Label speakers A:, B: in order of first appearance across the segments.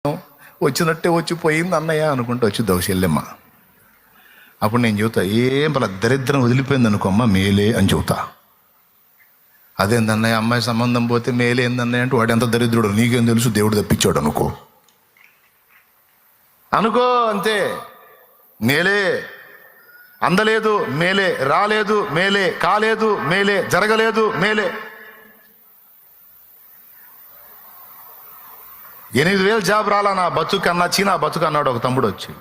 A: వచ్చినట్టే వచ్చి పోయింది అన్నయ్య అనుకుంటూ వచ్చి దోషెల్లెమ్మ. అప్పుడు నేను చెబుతా, ఏం పల దరిద్రం వదిలిపోయింది అనుకోమ్మ, మేలే అని చెబుతా. అదేందన్నయ్య అమ్మాయి సంబంధం పోతే మేలే ఏందన్నయ్య అంటే, వాడు ఎంత దరిద్రుడు నీకేం తెలుసు, దేవుడు తప్పించాడు అనుకో అంతే. మేలే అందలేదు మేలే, రాలేదు మేలే, కాలేదు మేలే, జరగలేదు మేలే. 8,000 జాబ్ రాలా నా బతుకు అన్నా, చీనా బతుకు అన్నాడు ఒక తమ్ముడు వచ్చి.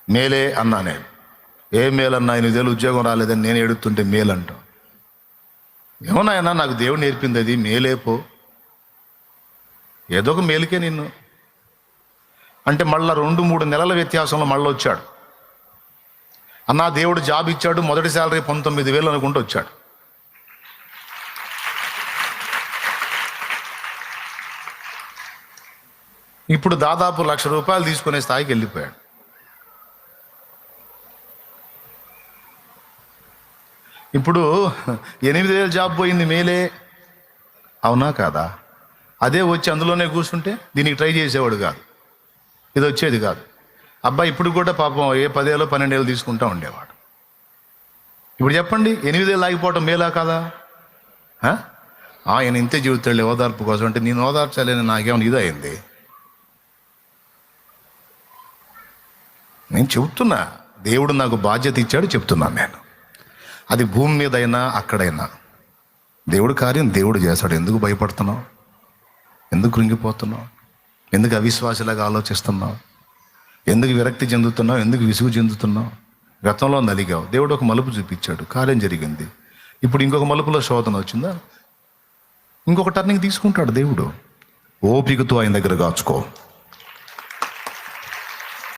A: మేలే అన్నా నేను. ఏ మేలన్నా 8,000 ఉద్యోగం రాలేదని నేను ఎడుతుంటే మేలంట. ఏమన్నాయన్నా నాకు దేవుడు నేర్పింది అది, మేలేపో ఏదో ఒక మేలుకే నిన్ను అంటే. మళ్ళీ 2-3 నెలల వ్యత్యాసంలో మళ్ళీ వచ్చాడు. అన్నా దేవుడు జాబ్ ఇచ్చాడు, మొదటి శాలరీ 19,000 అనుకుంటూ వచ్చాడు. ఇప్పుడు దాదాపు ₹1,00,000 తీసుకునే స్థాయికి వెళ్ళిపోయాడు. ఇప్పుడు 8,000 జాబ్ పోయింది మేలే, అవునా కాదా? అదే వచ్చి అందులోనే కూర్చుంటే దీనికి ట్రై చేసేవాడు కాదు, ఇది వచ్చేది కాదు. అబ్బాయి ఇప్పుడు కూడా పాపం 10 ఏళ్ళు 12 ఏళ్ళు తీసుకుంటా ఉండేవాడు. ఇప్పుడు చెప్పండి, 8,000 ఆగిపోవటం మేలా కాదా? ఆయన ఇంతే జీవితాడు ఓదార్పు కోసం అంటే, నేను ఓదార్చాలని నాకేమైనా ఇది అయింది? నేను చెబుతున్నా, దేవుడు నాకు బాధ్యత ఇచ్చాడు చెప్తున్నాను నేను. అది భూమి మీద అయినా అక్కడైనా దేవుడు కార్యం దేవుడు చేస్తాడు. ఎందుకు భయపడుతున్నావు? ఎందుకు కృంగిపోతున్నావు? ఎందుకు అవిశ్వాసలాగా ఆలోచిస్తున్నావు? ఎందుకు విరక్తి చెందుతున్నావు? ఎందుకు విసుగు చెందుతున్నావు? గతంలో నలిగావు, దేవుడు ఒక మలుపు చూపించాడు, కార్యం జరిగింది. ఇప్పుడు ఇంకొక మలుపులో శోధన వచ్చిందా, ఇంకొక టర్నింగ్ తీసుకుంటాడు దేవుడు. ఓపికతో ఆయన దగ్గర కాచుకో.